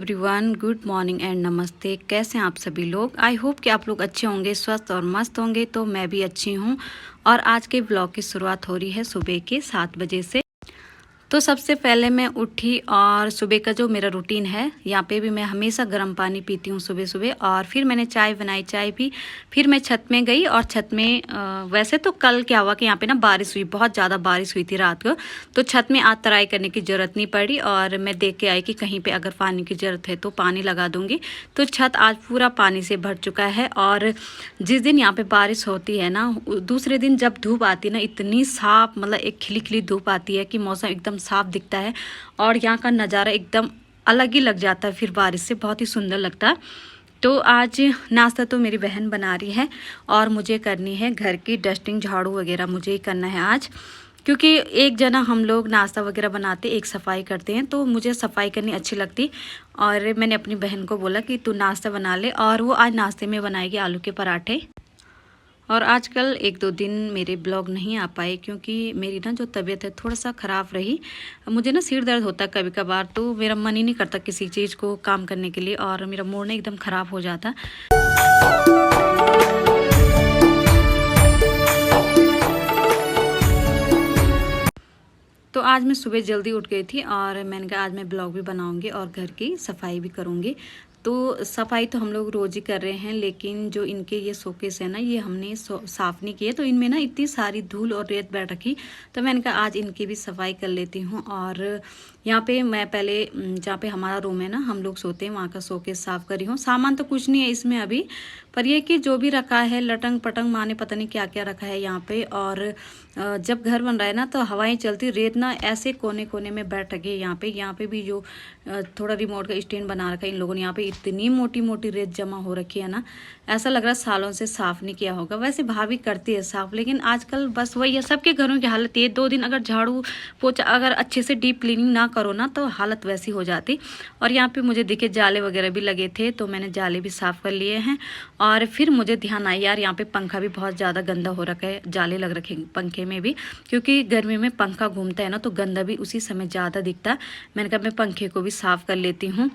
Everyone, good morning and नमस्ते। कैसे हैं आप सभी लोग। आई होप कि आप लोग अच्छे होंगे, स्वस्थ और मस्त होंगे। तो मैं भी अच्छी हूँ और आज के ब्लॉग की शुरुआत हो रही है सुबह के 7 बजे से। तो सबसे पहले मैं उठी और सुबह का जो मेरा रूटीन है, यहाँ पे भी मैं हमेशा गर्म पानी पीती हूँ सुबह सुबह। और फिर मैंने चाय बनाई, चाय पी, फिर मैं छत में गई। और छत में वैसे तो कल क्या हुआ कि यहाँ पे ना बारिश हुई, बहुत ज़्यादा बारिश हुई थी रात को। तो छत में आज तराई करने की ज़रूरत नहीं पड़ी और मैं देख के आई कि कहीं पे अगर पानी की ज़रूरत है तो पानी लगा दूँगी। तो छत आज पूरा पानी से भर चुका है। और जिस दिन यहाँ पे बारिश होती है ना, दूसरे दिन जब धूप आती है ना, इतनी साफ, मतलब एक खिली खिली धूप आती है कि मौसम एकदम साफ दिखता है और यहाँ का नज़ारा एकदम अलग ही लग जाता है। फिर बारिश से बहुत ही सुंदर लगता है। तो आज नाश्ता तो मेरी बहन बना रही है और मुझे करनी है घर की डस्टिंग, झाड़ू वगैरह मुझे ही करना है आज। क्योंकि एक जना हम लोग नाश्ता वगैरह बनाते, एक सफाई करते हैं, तो मुझे सफाई करनी अच्छी लगती। और मैंने अपनी बहन को बोला कि तू नाश्ता बना ले, और वो आज नाश्ते में बनाएगी आलू के पराठे। और आजकल 1-2 दिन मेरे ब्लॉग नहीं आ पाए क्योंकि मेरी ना जो तबीयत है थोड़ा सा ख़राब रही। मुझे ना सिर दर्द होता है कभी कभार, तो मेरा मन ही नहीं करता किसी चीज़ को काम करने के लिए और मेरा मूड ना एकदम ख़राब हो जाता। तो आज मैं सुबह जल्दी उठ गई थी और मैंने कहा आज मैं ब्लॉग भी बनाऊंगी और घर की सफाई भी करूंगी। तो सफाई तो हम लोग रोज़ ही कर रहे हैं, लेकिन जो इनके ये शोकेस है ना, ये हमने साफ़ नहीं किए। तो इनमें ना इतनी सारी धूल और रेत बैठ रखी, तो मैंने कहा आज इनकी भी सफाई कर लेती हूँ। और यहाँ पे मैं पहले जहाँ पे हमारा रूम है ना, हम लोग सोते हैं, वहाँ का शोकेस साफ़ करी हूँ। सामान तो कुछ नहीं है इसमें अभी, पर ये कि जो भी रखा है लटंग पटंग, माँ ने पता नहीं क्या क्या रखा है यहाँ पे। और जब घर बन रहा है ना तो हवाएं चलती, रेत ना ऐसे कोने कोने में बैठ रखी है। यहाँ पे भी जो थोड़ा रिमोट का स्टैंड बना रखा है इन लोगों ने, यहाँ पे इतनी मोटी मोटी रेत जमा हो रखी है ना, ऐसा लग रहा है सालों से साफ़ नहीं किया होगा। वैसे भाभी करती है साफ़, लेकिन आजकल बस वही है, सबके घरों की हालत ये। 2 दिन अगर झाड़ू पोछा अगर अच्छे से डीप क्लीनिंग ना करो ना तो हालत वैसी हो जाती। और यहाँ पे मुझे दिखे जाले वगैरह भी लगे थे, तो मैंने जाले भी साफ़ कर लिए हैं। और फिर मुझे ध्यान आया यार, यहाँ पे पंखा भी बहुत ज़्यादा गंदा हो रखा है, जाले लग रखे पंखे में भी, क्योंकि गर्मी में पंखा घूमता है ना तो गंदा भी उसी समय ज़्यादा दिखता है। मैंने कहा मैं पंखे को भी साफ़ कर लेती हूँ।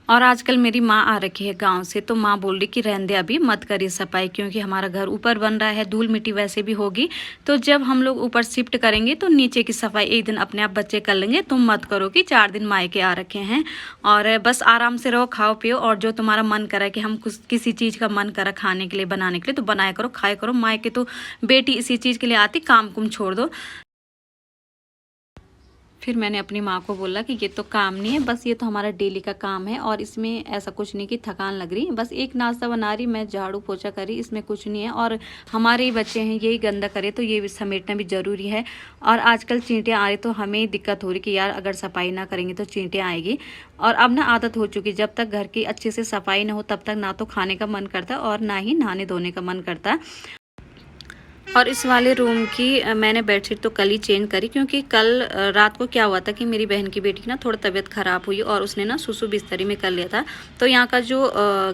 और आजकल मेरी माँ आ रखी है गांव से, तो माँ बोल रही कि रहने दे, अभी मत करिए सफाई, क्योंकि हमारा घर ऊपर बन रहा है, धूल मिट्टी वैसे भी होगी। तो जब हम लोग ऊपर शिफ्ट करेंगे तो नीचे की सफाई एक दिन अपने आप बच्चे कर लेंगे, तुम मत करो कि 4 दिन मायके आ रखे हैं और बस आराम से रहो, खाओ पियो, और जो तुम्हारा मन करा कि हम कुछ किसी चीज़ का मन करा खाने के लिए, बनाने के लिए, तो बनाया करो, खाया करो। मायके तो बेटी इसी चीज़ के लिए आती, काम कुम छोड़ दो। फिर मैंने अपनी माँ को बोला कि ये तो काम नहीं है, बस ये तो हमारा डेली का काम है और इसमें ऐसा कुछ नहीं कि थकान लग रही, बस एक नाश्ता बना रही, मैं झाड़ू पोछा करी, इसमें कुछ नहीं है। और हमारे ही बच्चे हैं, यही गंदा करे तो ये समेटना भी ज़रूरी है। और आजकल चींटियाँ आ रही तो हमें दिक्कत हो रही कि यार अगर सफाई ना करेंगे तो चींटियाँ आएगी। और अब ना आदत हो चुकी, जब तक घर की अच्छे से सफाई ना हो तब तक ना तो खाने का मन करता और ना ही नहाने धोने का मन करता। और इस वाले रूम की मैंने बेडशीट तो कल ही चेंज करी, क्योंकि कल रात को क्या हुआ था कि मेरी बहन की बेटी की ना थोड़ा तबीयत ख़राब हुई और उसने ना सुसु बिस्तरी में कर लिया था। तो यहाँ का जो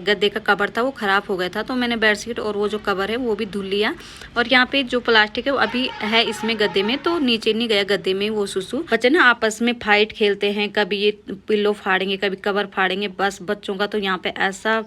गद्दे का कवर था वो ख़राब हो गया था, तो मैंने बेडशीट और वो जो कवर है वो भी धुल लिया। और यहाँ पे जो प्लास्टिक है वो अभी है इसमें गद्दे में, तो नीचे नहीं गया गद्दे में वो सुसु। बच्चे ना आपस में फाइट खेलते हैं, कभी ये पिल्लो फाड़ेंगे, कभी कवर फाड़ेंगे। बस बच्चों का तो यहाँ पे ऐसा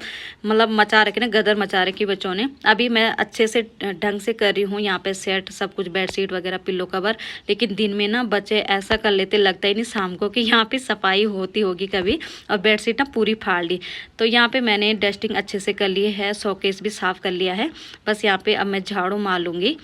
मतलब मचा रखे ना, गदर मचा रखी बच्चों ने। अभी मैं अच्छे से ढंग से कर रही हूँ यहाँ पे सेट सब कुछ, बेडशीट वगैरह, पिल्लो कवर। लेकिन दिन में ना बच्चे ऐसा कर लेते, लगता ही नहीं शाम को कि यहाँ पे सफाई होती होगी कभी, और बेडशीट ना पूरी फाड़ ली। तो यहाँ पे मैंने डस्टिंग अच्छे से कर ली है, शोकेस भी साफ़ कर लिया है। बस यहाँ पे अब मैं झाड़ू मार लूँगी।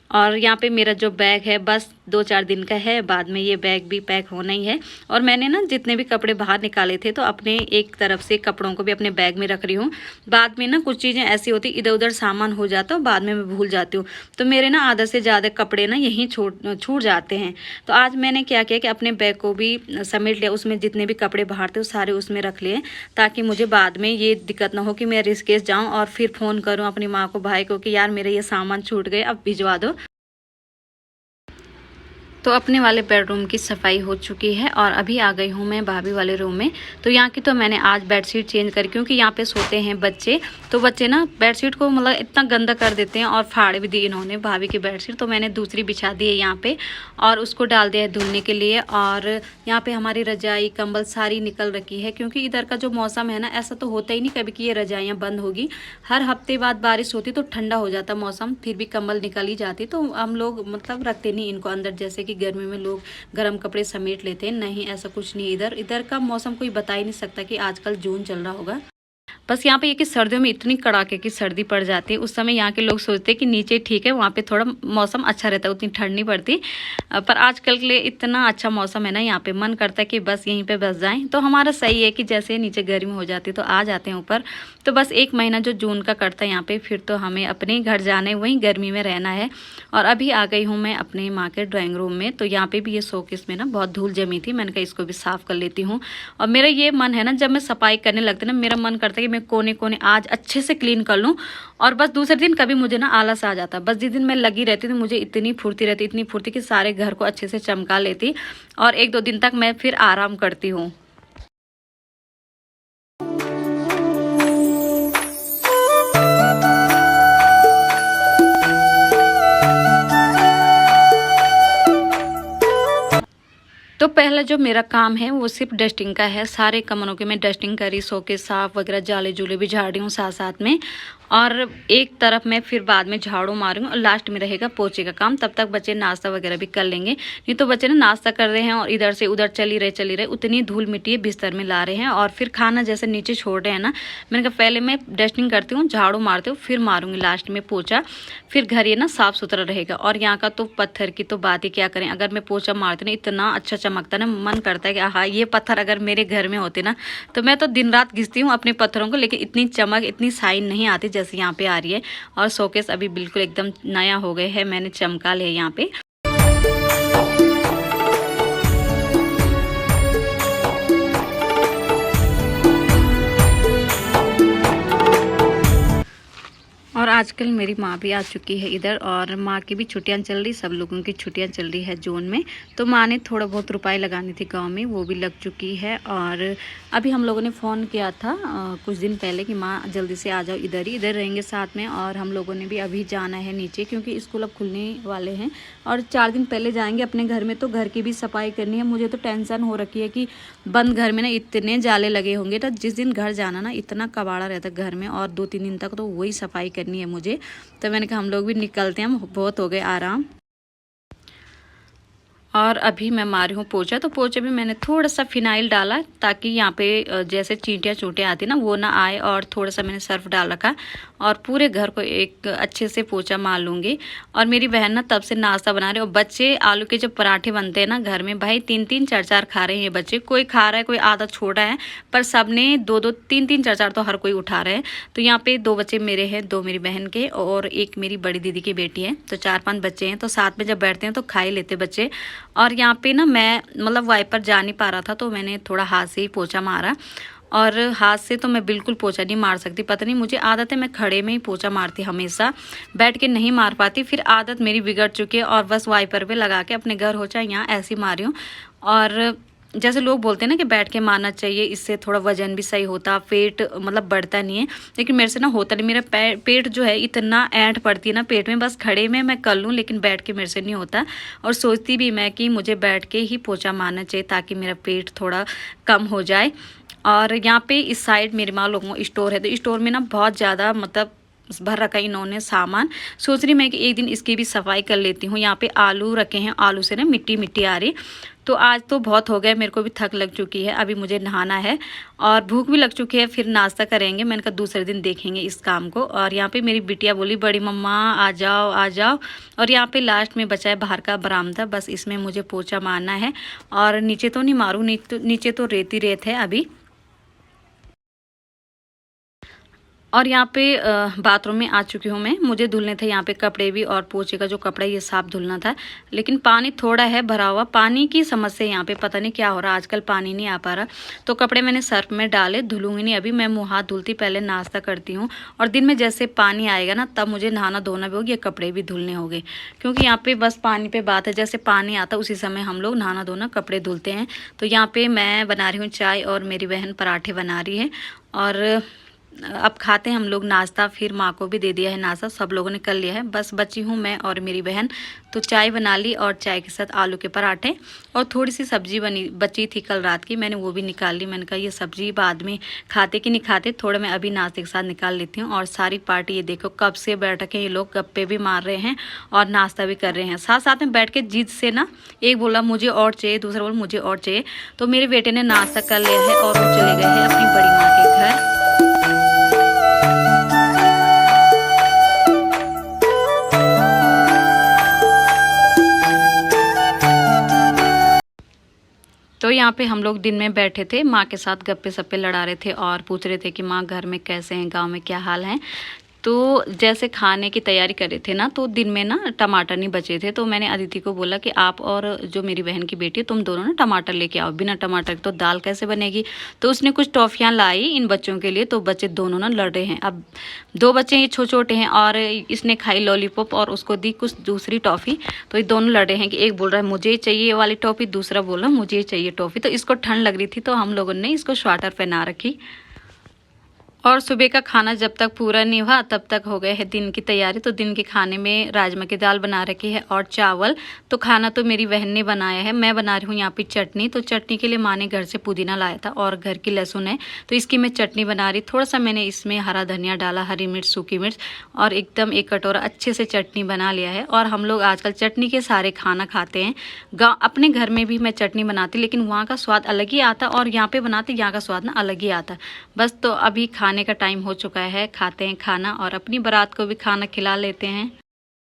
और यहाँ पे मेरा जो बैग है बस 2-4 दिन का है, बाद में ये बैग भी पैक होना ही है। और मैंने ना जितने भी कपड़े बाहर निकाले थे तो अपने एक तरफ से कपड़ों को भी अपने बैग में रख रही हूँ। बाद में ना कुछ चीज़ें ऐसी होती, इधर उधर सामान हो जाता है, बाद में मैं भूल जाती हूँ। तो मेरे ना आधा से ज़्यादा कपड़े ना यहीं छूट जाते हैं। तो आज मैंने क्या किया कि अपने बैग को भी समेट लिया, उसमें जितने भी कपड़े बाहर थे वो सारे उसमें रख लिए, ताकि मुझे बाद में ये दिक्कत ना हो कि मैं ऋषिकेश जाऊँ और फिर फ़ोन करूँ अपनी माँ को, भाई को कि यार मेरे ये सामान छूट गए, अब भिजवा दो। तो अपने वाले बेडरूम की सफाई हो चुकी है और अभी आ गई हूँ मैं भाभी वाले रूम में। तो यहाँ की तो मैंने आज बेडशीट चेंज करी, क्योंकि यहाँ पे सोते हैं बच्चे, तो बच्चे ना बेडशीट को मतलब इतना गंदा कर देते हैं और फाड़ भी दी इन्होंने भाभी की बेडशीट। तो मैंने दूसरी बिछा दी है यहाँ पे और उसको डाल दिया है धुलने के लिए। और यहाँ पे हमारी रजाई कंबल सारी निकल रखी है, क्योंकि इधर का जो मौसम है ना, ऐसा तो होता ही नहीं कभी कि ये रजाइयाँ बंद होगी। हर हफ्ते बाद बारिश होती तो ठंडा हो जाता मौसम, फिर भी कंबल निकल ही जाती। तो हम लोग मतलब रखते नहीं इनको अंदर, जैसे कि गर्मी में लोग गर्म कपड़े समेट लेते हैं। नहीं, ऐसा कुछ नहीं। इधर का मौसम कोई बता ही नहीं सकता कि आजकल जून चल रहा होगा। बस यहाँ पे ये कि सर्दियों में इतनी कड़ाके की सर्दी पड़ जाती है, उस समय यहाँ के लोग सोचते हैं कि नीचे ठीक है, वहाँ पे थोड़ा मौसम अच्छा रहता है, उतनी ठंड नहीं पड़ती। पर आजकल के लिए इतना अच्छा मौसम है ना, यहाँ पे मन करता है कि बस यहीं पे बस जाएं। तो हमारा सही है कि जैसे नीचे गर्मी हो जाती तो आ जाते हैं ऊपर। तो बस 1 महीना जो जून का कटता है यहाँ पे, फिर तो हमें अपने घर जाना है, वहीं गर्मी में रहना है। और अभी आ गई हूँ मैं अपने माँ के ड्राइंग रूम में। तो यहाँ पे भी ये शोकेस में ना बहुत धूल जमी थी, मैंने कहा इसको भी साफ़ कर लेती हूँ। और मेरा ये मन है ना, जब मैं सफाई करने लगती ना, मेरा मन करता है कि मैं कोने कोने आज अच्छे से क्लीन कर लूँ। और बस दूसरे दिन कभी मुझे ना आलस आ जाता, बस जिस दिन मैं लगी रहती थी मुझे इतनी फुर्ती रहती, इतनी फुर्ती कि सारे घर को अच्छे से चमका लेती। और 1-2 दिन तक मैं फिर आराम करती हूँ। तो पहला जो मेरा काम है वो सिर्फ डस्टिंग का है। सारे कमरों की मैं डस्टिंग करी, सोके साफ वगैरह, जाले जूले भी झाड़ी हूँ साथ साथ में। और एक तरफ मैं फिर बाद में झाड़ू मारूंगी और लास्ट में रहेगा पोछे का काम। तब तक बच्चे नाश्ता वगैरह भी कर लेंगे। नहीं तो बच्चे ना नाश्ता कर रहे हैं और इधर से उधर चली रहे, उतनी धूल मिट्टी बिस्तर में ला रहे हैं और फिर खाना जैसे नीचे छोड़ रहे हैं ना। मैंने कहा पहले मैं डस्टिंग करती हूँ, झाड़ू मारती हूँ, फिर मारूंगी लास्ट में पोछा, फिर घर ये ना साफ सुथरा रहेगा। और यहाँ का तो पत्थर की तो बात ही क्या करें, अगर मैं पोछा मारती ना इतना अच्छा चमकता ना, मन करता है कि हाँ ये पत्थर अगर मेरे घर में होते ना, तो मैं तो दिन रात घिसती हूँ अपने पत्थरों को, लेकिन इतनी चमक इतनी साइन नहीं आती जैसे यहाँ पे आ रही है। और शोकेस अभी बिल्कुल एकदम नया हो गया है, मैंने चमका लिया यहाँ पे। और आजकल मेरी माँ भी आ चुकी है इधर, और माँ की भी छुट्टियां चल रही, सब लोगों की छुट्टियां चल रही है जून में। तो माँ ने थोड़ा बहुत रुपए लगानी थी गांव में, वो भी लग चुकी है। और अभी हम लोगों ने फ़ोन किया था कुछ दिन पहले कि माँ जल्दी से आ जाओ, इधर रहेंगे साथ में। और हम लोगों ने भी अभी जाना है नीचे, क्योंकि स्कूल अब खुलने वाले हैं और 4 दिन पहले जाएंगे अपने घर में। तो घर की भी सफाई करनी है। मुझे तो टेंशन हो रखी है कि बंद घर में ना इतने जाले लगे होंगे, तो जिस दिन घर जाना ना इतना कबाड़ा रहता है घर में, और 2-3 दिन तक तो वही सफाई करनी है मुझे। तो मैंने कहा हम लोग भी निकलते हैं, बहुत हो गए आराम। और अभी मैं मारी हूँ पोछा। तो पोछे में मैंने थोड़ा सा फिनाइल डाला, ताकि यहाँ पे जैसे चींटियाँ चूटियाँ आती ना वो ना आए। और थोड़ा सा मैंने सर्फ डाल रखा और पूरे घर को एक अच्छे से पोछा मार लूँगी। और मेरी बहन ना तब से नाश्ता बना रही है। और बच्चे आलू के जब पराठे बनते हैं ना घर में, भाई 3-3 4-4 खा रहे हैं ये बच्चे। कोई खा रहा है, कोई आधा छोड़ा है, पर सब ने 2-2 3-3 4-4 तो हर कोई उठा रहे हैं। तो यहाँ पे 2 बच्चे मेरे हैं, 2 मेरी बहन के और एक मेरी बड़ी दीदी की बेटी है। तो 4-5 बच्चे हैं। तो साथ में जब बैठते हैं तो खा ही लेते बच्चे। और यहाँ पे ना मैं मतलब वाइपर जा नहीं पा रहा था, तो मैंने थोड़ा हाथ से ही पोछा मारा। और हाथ से तो मैं बिल्कुल पोछा नहीं मार सकती, पता नहीं मुझे आदत है, मैं खड़े में ही पोछा मारती हमेशा, बैठ के नहीं मार पाती। फिर आदत मेरी बिगड़ चुकी है और बस वाइपर पे लगा के अपने घर हो चाहे यहाँ ऐसे ही मारी हूँ। और जैसे लोग बोलते हैं ना कि बैठ के मारना चाहिए, इससे थोड़ा वजन भी सही होता, पेट मतलब बढ़ता नहीं है। लेकिन मेरे से ना होता नहीं, मेरा पेट जो है इतना ऐंठ पड़ती है ना पेट में, बस खड़े में मैं कर लूँ लेकिन बैठ के मेरे से नहीं होता। और सोचती भी मैं कि मुझे बैठ के ही पोछा मारना चाहिए ताकि मेरा पेट थोड़ा कम हो जाए। और यहाँ पे इस साइड मेरे माँ लोगों का स्टोर है, तो स्टोर में ना बहुत ज़्यादा मतलब भर रखा इन्होंने सामान। सोच रही मैं कि एक दिन इसकी भी सफाई कर लेती हूँ। यहाँ पे आलू रखे हैं, आलू से ना मिट्टी मिट्टी आ रही। तो आज तो बहुत हो गया, मेरे को भी थक लग चुकी है, अभी मुझे नहाना है और भूख भी लग चुकी है। फिर नाश्ता करेंगे, मैंने कहा दूसरे दिन देखेंगे इस काम को। और यहाँ पे मेरी बिटिया बोली बड़ी मम्मा आ जाओ आ जाओ। और यहाँ पे लास्ट में बचा है बाहर का बरामदा, बस इसमें मुझे पोछा मारना है। और नीचे तो नहीं मारूँ, नीचे तो रेत ही रेत है अभी। और यहाँ पे बाथरूम में आ चुकी हूँ मैं। मुझे धुलने थे यहाँ पे कपड़े भी, और पोछे का जो कपड़ा ये साफ धुलना था, लेकिन पानी थोड़ा है भरा हुआ। पानी की समस्या यहाँ पे पता नहीं क्या हो रहा है, आजकल पानी नहीं आ पा रहा। तो कपड़े मैंने सर्फ में डाले, धुलूंगी नहीं अभी, मैं मुँह हाथ धुलती पहले नाश्ता करती हूँ। और दिन में जैसे पानी आएगा ना तब मुझे नहाना धोना भी होगी, या कपड़े भी धुलने होंगे, क्योंकि यहाँ पे बस पानी पे बात है, जैसे पानी आता उसी समय हम लोग नहाना धोना कपड़े धुलते हैं। तो यहाँ पे मैं बना रही हूँ चाय और मेरी बहन पराठे बना रही है, और अब खाते हैं हम लोग नाश्ता। फिर माँ को भी दे दिया है नाश्ता, सब लोगों ने कर लिया है, बस बची हूँ मैं और मेरी बहन। तो चाय बना ली, और चाय के साथ आलू के पराठे, और थोड़ी सी सब्जी बची थी कल रात की, मैंने वो भी निकाल ली। मैंने कहा ये सब्जी बाद में खाते कि नहीं खाते, थोड़ा मैं अभी नाश्ते के साथ निकाल लेती हूँ। और सारी पार्टी ये देखो कब से बैठ के ये लोग गप्पे भी मार रहे हैं और नाश्ता भी कर रहे हैं साथ साथ में बैठ के। जिद से ना एक बोला मुझे और चाहिए, दूसरा बोला मुझे और चाहिए। तो मेरे बेटे ने नाश्ता कर लिया है और वो चले गए हैं अपनी बड़ी माँ के घर। तो यहाँ पे हम लोग दिन में बैठे थे, माँ के साथ गप्पे सप्पे लड़ा रहे थे और पूछ रहे थे कि माँ घर में कैसे हैं, गांव में क्या हाल है। तो जैसे खाने की तैयारी कर रहे थे ना, तो दिन में ना टमाटर नहीं बचे थे, तो मैंने अदिति को बोला कि आप और जो मेरी बहन की बेटी है तुम दोनों ना टमाटर लेके आओ, बिना टमाटर तो दाल कैसे बनेगी। तो उसने कुछ टॉफ़ियाँ लाई इन बच्चों के लिए, तो बच्चे दोनों ना लड़ रहे हैं। अब 2 बच्चे ये छोटे छोटे हैं, और इसने खाई लॉलीपॉप और उसको दी कुछ दूसरी टॉफ़ी। तो ये दोनों लड़ रहे हैं कि एक बोल रहा है मुझे चाहिए ये वाली टॉफ़ी, दूसरा बोल रहा मुझे चाहिए टॉफ़ी। तो इसको ठंड लग रही थी, तो हम लोगों ने इसको स्वेटर पहना रखी। और सुबह का खाना जब तक पूरा नहीं हुआ तब तक हो गए है दिन की तैयारी। तो दिन के खाने में राजमा की दाल बना रखी है और चावल। तो खाना तो मेरी बहन ने बनाया है, मैं बना रही हूँ यहाँ पे चटनी। तो चटनी के लिए माँ ने घर से पुदीना लाया था और घर की लहसुन है, तो इसकी मैं चटनी बना रही। थोड़ा सा मैंने इसमें हरा धनिया डाला, हरी मिर्च, सूखी मिर्च, और एकदम 1 कटोरा अच्छे से चटनी बना लिया है। और हम लोग आजकल चटनी के सारे खाना खाते हैं। अपने घर में भी मैं चटनी बनाती, लेकिन वहाँ का स्वाद अलग ही आता, और यहाँ पे बनाते यहाँ का स्वाद ना अलग ही आता। बस तो अभी खाने का टाइम हो चुका है, खाते हैं खाना और अपनी बारात को भी खाना खिला लेते हैं।